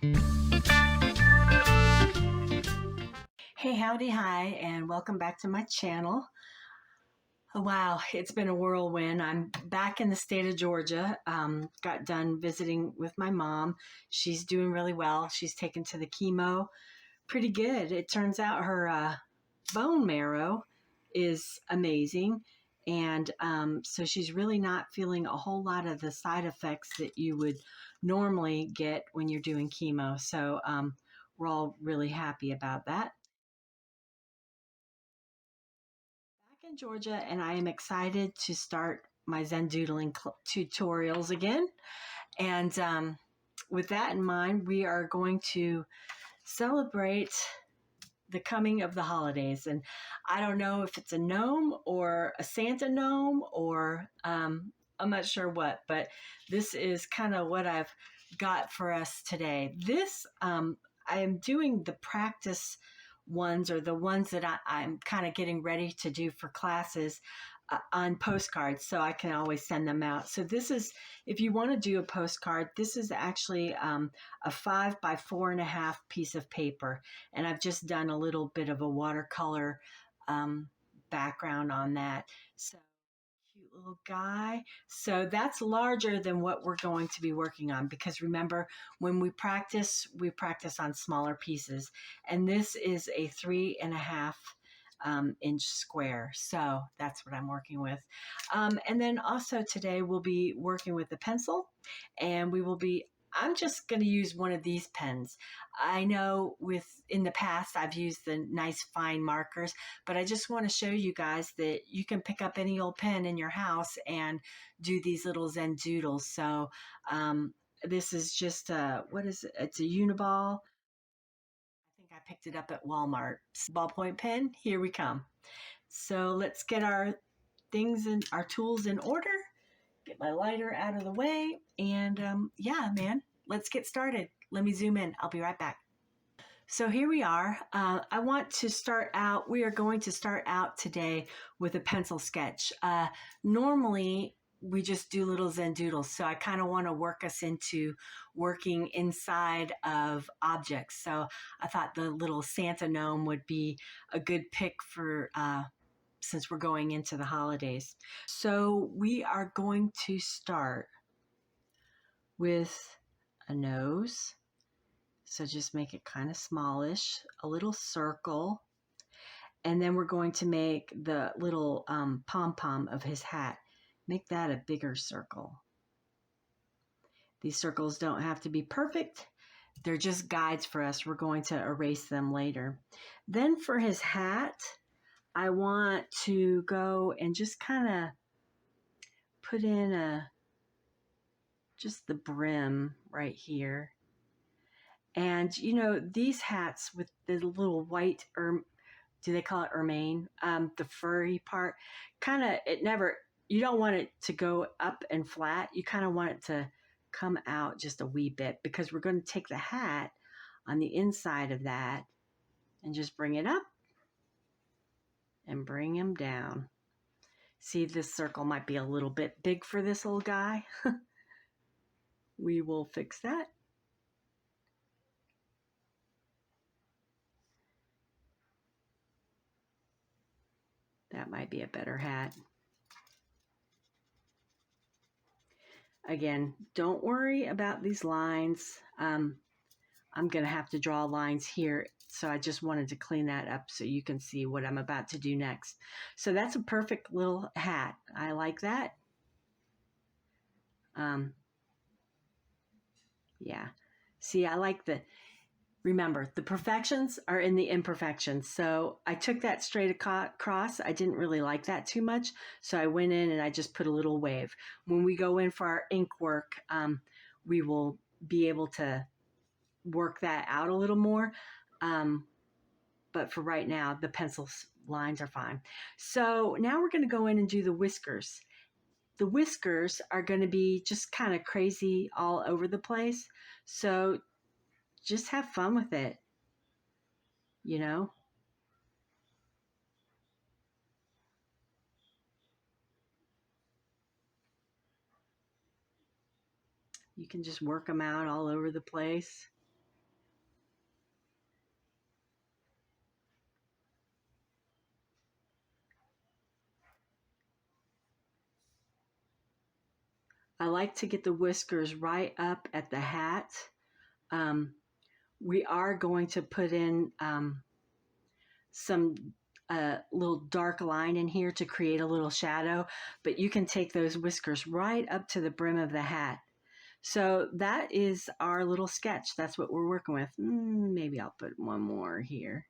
Hey, howdy, hi, and welcome back to my channel. Oh, wow, it's been a whirlwind. I'm back in the state of Georgia. Got done visiting with my mom. She's doing really well. She's taken to the chemo pretty good. It turns out her bone marrow is amazing. And so she's really not feeling a whole lot of the side effects that you would normally get when you're doing chemo. So we're all really happy about that. Back in Georgia, and I am excited to start my Zen doodling tutorials again. And with that in mind, we are going to celebrate the coming of the holidays. And I don't know if it's a gnome or a Santa gnome or I'm not sure what, but this is kind of what I've got for us today. This, I am doing the practice ones, or the ones that I'm kind of getting ready to do for classes on postcards, so I can always send them out. So this is, if you want to do a postcard, this is actually a 5 by 4.5 piece of paper, and I've just done a little bit of a watercolor background on that. So cute little guy. So that's larger than what we're going to be working on, because remember, when we practice on smaller pieces, and this is a 3.5 inch square. So that's what I'm working with. And then also today we'll be working with the pencil, and I'm just going to use one of these pens. I know in the past I've used the nice fine markers, but I just want to show you guys that you can pick up any old pen in your house and do these little Zen doodles. So this is just what is it? It's a Uniball. I think I picked it up at Walmart. Ballpoint pen, here we come. So let's get our tools in order. Get my lighter out of the way, and yeah, man, let's get started. Let me zoom in. I'll be right back. So here we are. We are going to start out today with a pencil sketch. Normally, we just do little Zen doodles, so I kind of want to work us into working inside of objects. So I thought the little Santa gnome would be a good pick for since we're going into the holidays. So we are going to start with a nose. So just make it kind of smallish, a little circle. And then we're going to make the little pom-pom of his hat. Make that a bigger circle. These circles don't have to be perfect. They're just guides for us. We're going to erase them later. Then for his hat, I want to go and just kind of put in just the brim right here. And you know, these hats with the little white, do they call it ermine? The furry part, kind of, you don't want it to go up and flat. You kind of want it to come out just a wee bit, because we're going to take the hat on the inside of that and just bring it up and bring him down. See, this circle might be a little bit big for this little guy. We will fix that. That might be a better hat. Again, don't worry about these lines. I'm going to have to draw lines here, so I just wanted to clean that up so you can see what I'm about to do next. So that's a perfect little hat. I like that. Yeah. See, remember, the perfections are in the imperfections. So I took that straight across. I didn't really like that too much. So I went in and I just put a little wave. When we go in for our ink work, we will be able to work that out a little more. But for right now, the pencil lines are fine. So now we're going to go in and do the whiskers. The whiskers are going to be just kind of crazy all over the place. So just have fun with it, you know? You can just work them out all over the place. I like to get the whiskers right up at the hat. We are going to put in some little dark line in here to create a little shadow, but you can take those whiskers right up to the brim of the hat. So that is our little sketch. That's what we're working with. Maybe I'll put one more here.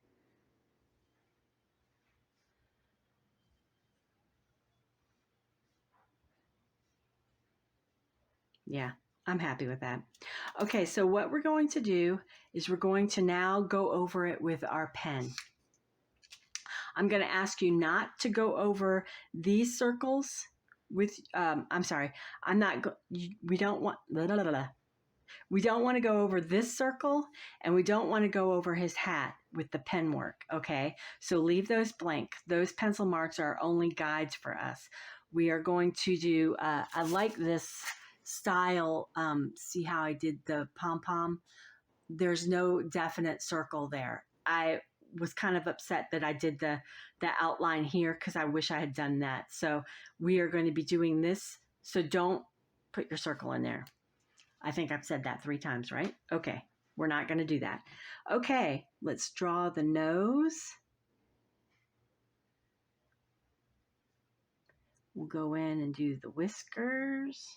Yeah, I'm happy with that. Okay, so what we're going to do is we're going to now go over it with our pen. I'm going to ask you not to go over these circles with, I'm sorry, I'm not, we don't want, we don't want to go over this circle, and we don't want to go over his hat with the pen work, okay? So leave those blank. Those pencil marks are only guides for us. We are going to do, I like this style. See how I did the pom-pom? There's no definite circle there. I was kind of upset that I did the outline here because I wish I had done that. So we are going to be doing this. So don't put your circle in there. I think I've said that 3 times, right? Okay, we're not going to do that. Okay, let's draw the nose. We'll go in and do the whiskers.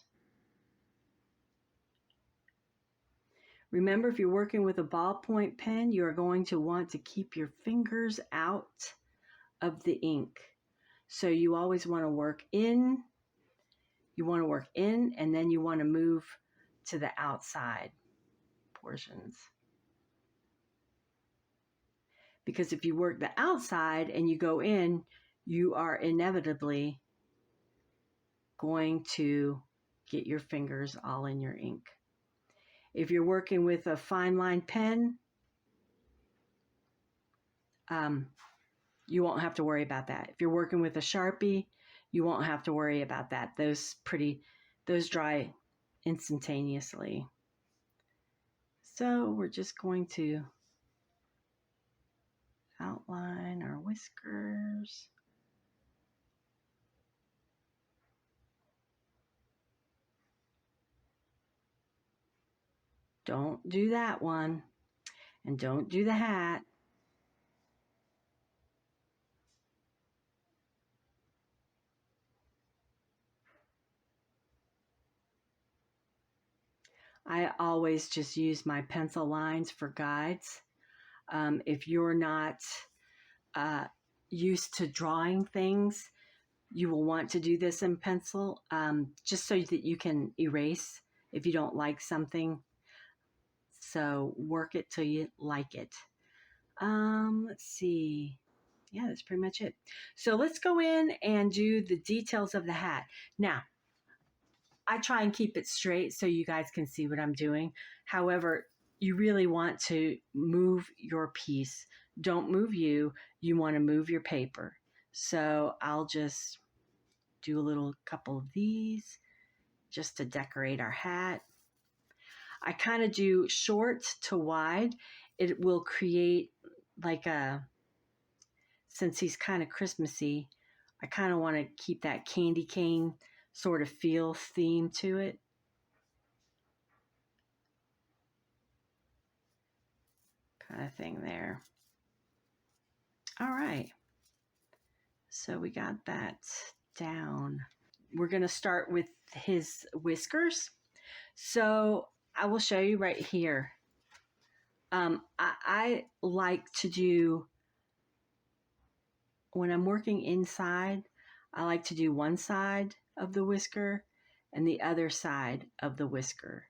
Remember, if you're working with a ballpoint pen, you are going to want to keep your fingers out of the ink. So you always want to work in, and then you want to move to the outside portions. Because if you work the outside and you go in, you are inevitably going to get your fingers all in your ink. If you're working with a fine line pen, you won't have to worry about that. If you're working with a Sharpie, you won't have to worry about that. Those dry instantaneously. So we're just going to outline our whiskers. Don't do that one, and don't do the hat. I always just use my pencil lines for guides. If you're not used to drawing things, you will want to do this in pencil, just so that you can erase if you don't like something. So work it till you like it. Let's see. Yeah, that's pretty much it. So let's go in and do the details of the hat. Now, I try and keep it straight so you guys can see what I'm doing. However, you really want to move your piece. Don't move you. You want to move your paper. So I'll just do a little couple of these just to decorate our hat. I kind of do short to wide. It will create like since he's kind of Christmassy, I kind of want to keep that candy cane sort of feel theme to it. Kind of thing there. All right. So we got that down. We're going to start with his whiskers. So I will show you right here. I like to do, when I'm working inside, I like to do one side of the whisker and the other side of the whisker.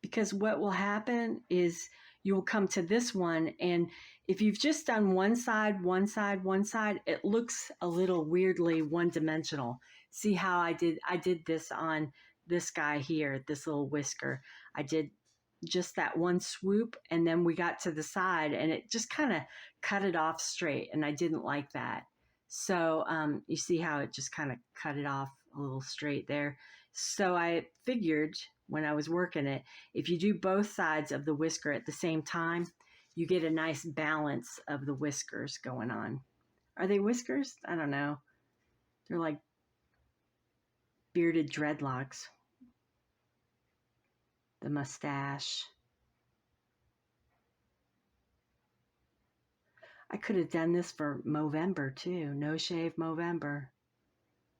Because what will happen is you will come to this one, and if you've just done one side, it looks a little weirdly one-dimensional. See how I did this on this guy here, this little whisker. I did just that one swoop, and then we got to the side, and it just kind of cut it off straight, and I didn't like that. So you see how it just kind of cut it off a little straight there. So I figured when I was working it, if you do both sides of the whisker at the same time, you get a nice balance of the whiskers going on. Are they whiskers? I don't know. They're like bearded dreadlocks. The mustache. I could have done this for Movember too. No shave Movember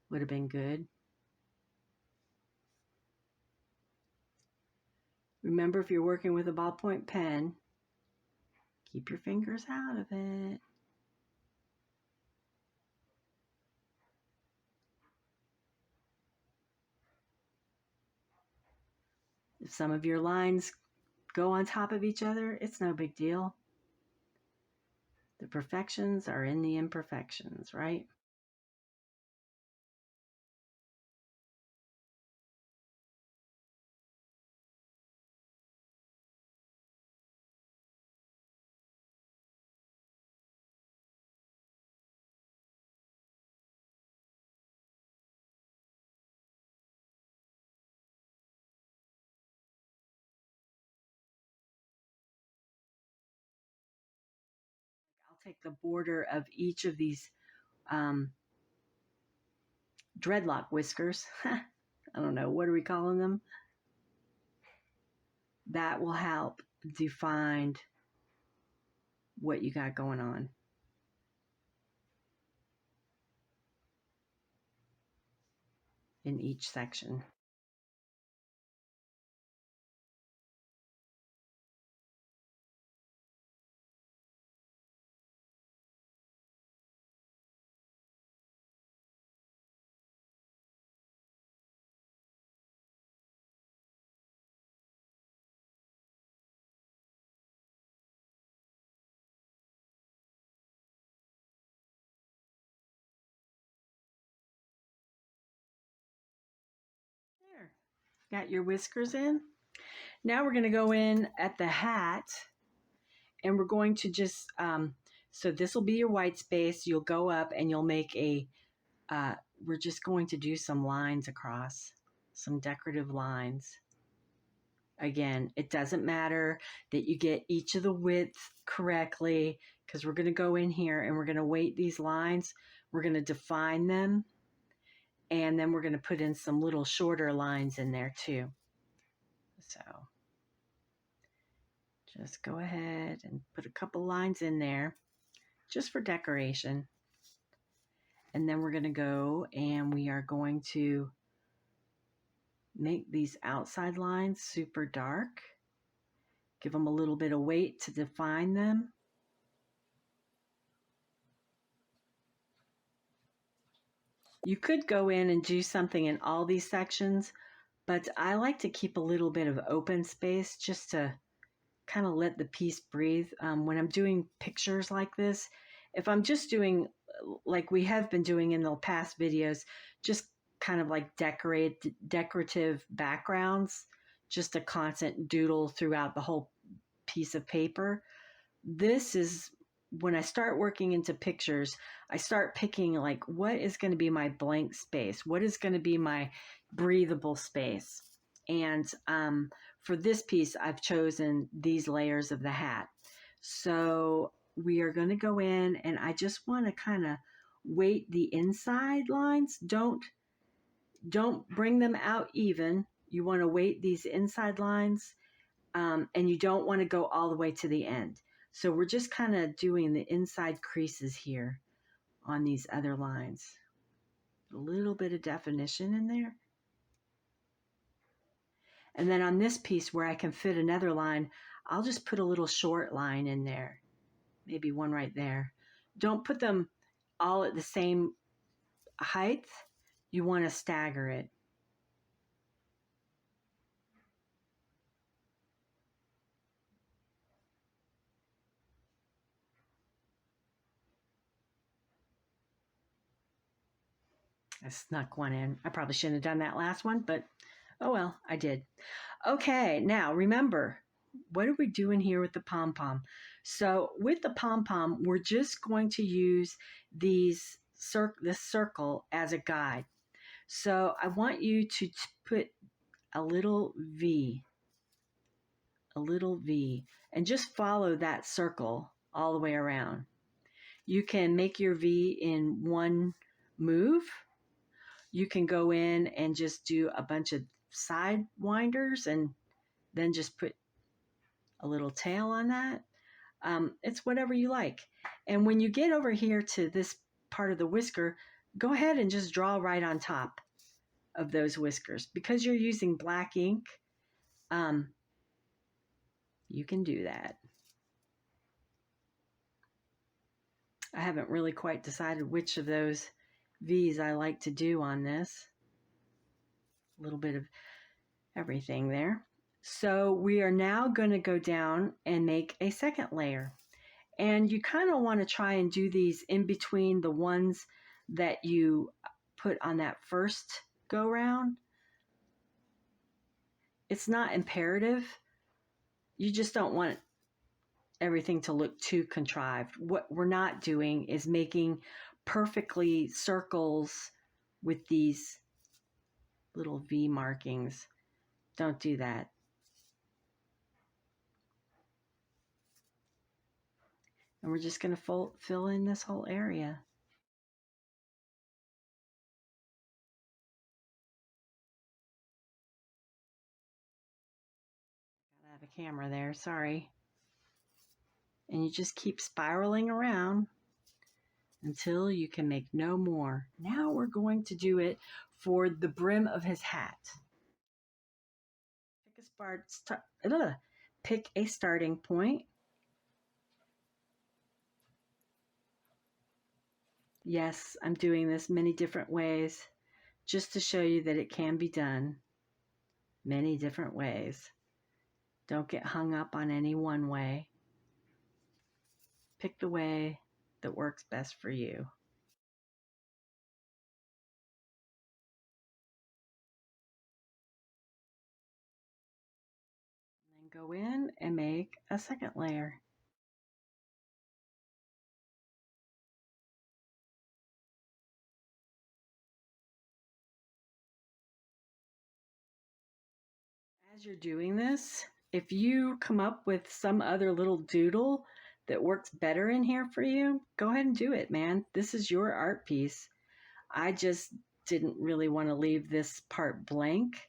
would have been good. Remember, if you're working with a ballpoint pen, keep your fingers out of it. If some of your lines go on top of each other, it's no big deal. The perfections are in the imperfections, right? I'll take the border of each of these dreadlock whiskers. I don't know, what are we calling them? That will help define what you got going on. In each section. There, got your whiskers in. Now we're going to go in at the hat, and we're going to just, so this will be your white space. You'll go up and you'll make a, we're just going to do some lines across, some decorative lines. Again, it doesn't matter that you get each of the widths correctly, because we're going to go in here and we're going to weight these lines. We're going to define them, and then we're going to put in some little shorter lines in there too. So just go ahead and put a couple lines in there just for decoration. And then we're going to go and we are going to make these outside lines super dark. Give them a little bit of weight to define them. You could go in and do something in all these sections, but I like to keep a little bit of open space just to kind of let the piece breathe. When I'm doing pictures like this, if I'm just doing like we have been doing in the past videos, just kind of like decorative backgrounds, just a constant doodle throughout the whole piece of paper. This is when I start working into pictures, I start picking like what is going to be my blank space, what is going to be my breathable space. And for this piece, I've chosen these layers of the hat. So we are going to go in and I just want to kind of weight the inside lines. Don't bring them out even. You want to weight these inside lines, and you don't want to go all the way to the end. So we're just kind of doing the inside creases here on these other lines. A little bit of definition in there. And then on this piece where I can fit another line, I'll just put a little short line in there. Maybe one right there. Don't put them all at the same height. You want to stagger it. I snuck one in. I probably shouldn't have done that last one, but oh well, I did. Okay, now remember, what are we doing here with the pom-pom? So with the pom-pom, we're just going to use this circle as a guide. So I want you to put a little V, and just follow that circle all the way around. You can make your V in one move. You can go in and just do a bunch of side winders and then just put a little tail on that. It's whatever you like. And when you get over here to this part of the whisker, go ahead and just draw right on top of those whiskers. Because you're using black ink, you can do that. I haven't really quite decided which of those V's I like to do on this. A little bit of everything there. So we are now going to go down and make a second layer. And you kind of want to try and do these in between the ones that you put on that first go round. It's not imperative. You just don't want everything to look too contrived. What we're not doing is making perfectly circles with these little V markings. Don't do that. And we're just going to fill in this whole area. Gotta have a camera there, sorry. And you just keep spiraling around until you can make no more. Now we're going to do it for the brim of his hat. Pick a starting point. Yes, I'm doing this many different ways just to show you that it can be done many different ways. Don't get hung up on any one way. Pick the way that works best for you. And then go in and make a second layer. As you're doing this, if you come up with some other little doodle that works better in here for you, go ahead and do it, man. This is your art piece. I just didn't really want to leave this part blank.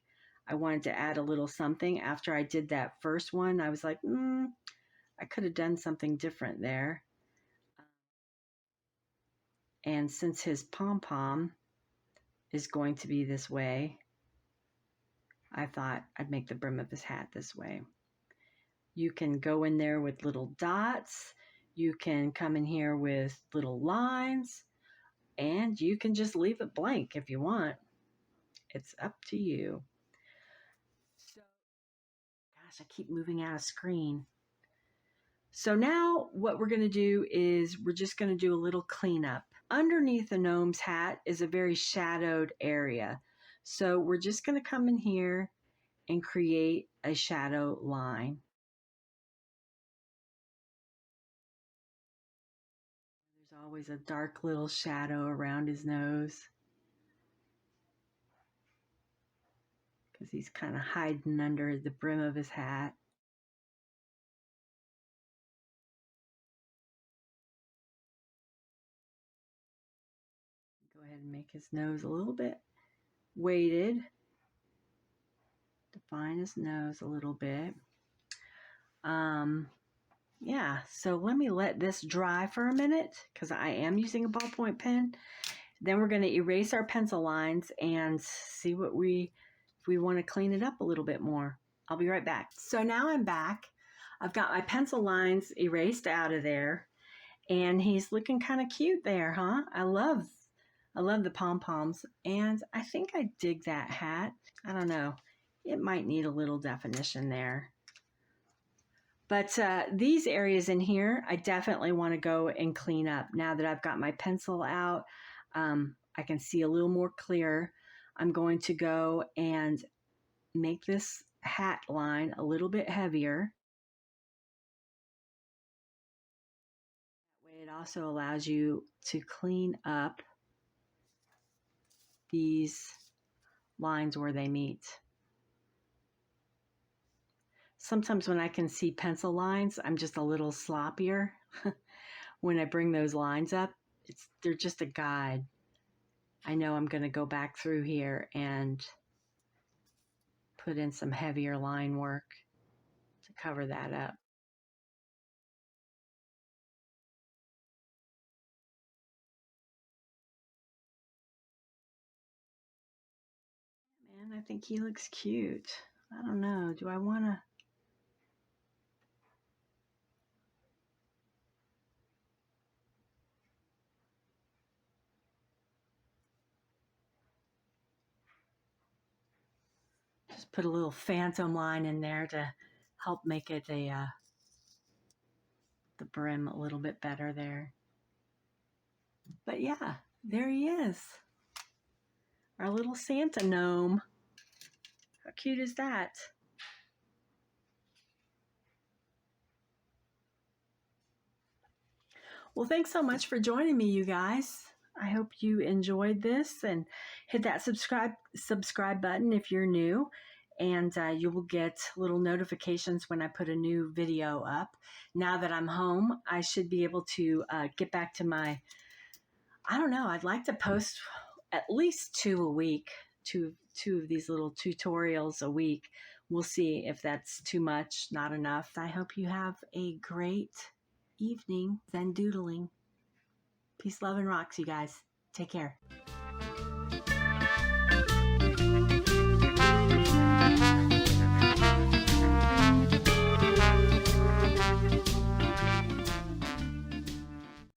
I wanted to add a little something. After I did that first one, I was like, I could have done something different there. And since his pom-pom is going to be this way, I thought I'd make the brim of his hat this way. You can go in there with little dots. You can come in here with little lines. And you can just leave it blank if you want. It's up to you. So, gosh, I keep moving out of screen. So now what we're going to do is we're just going to do a little cleanup. Underneath the gnome's hat is a very shadowed area. So we're just going to come in here and create a shadow line. There's always a dark little shadow around his nose because he's kind of hiding under the brim of his hat. Go ahead and make his nose a little bit weighted. Define his nose a little bit. Yeah, so let me let this dry for a minute because I am using a ballpoint pen. Then we're going to erase our pencil lines and see if we want to clean it up a little bit more. I'll be right back. So now I'm back. I've got my pencil lines erased out of there, and he's looking kind of cute there, huh? I love the pom-poms, and I think I dig that hat. I don't know. It might need a little definition there. But these areas in here, I definitely want to go and clean up. Now that I've got my pencil out, I can see a little more clear. I'm going to go and make this hat line a little bit heavier. That way it also allows you to clean up these lines where they meet. Sometimes when I can see pencil lines, I'm just a little sloppier. when I bring those lines up, they're just a guide. I know I'm going to go back through here and put in some heavier line work to cover that up. Man, I think he looks cute. I don't know. Do I want to? Just put a little phantom line in there to help make it the brim a little bit better there. But yeah, there he is. Our little Santa gnome. How cute is that? Well, thanks so much for joining me, you guys. I hope you enjoyed this, and hit that subscribe button if you're new, and you will get little notifications when I put a new video up. Now that I'm home, I should be able to get back to my, I don't know, I'd like to post at least 2 a week, two of these little tutorials a week. We'll see if that's too much, not enough. I hope you have a great evening Zen doodling. Peace, love, and rocks, you guys. Take care.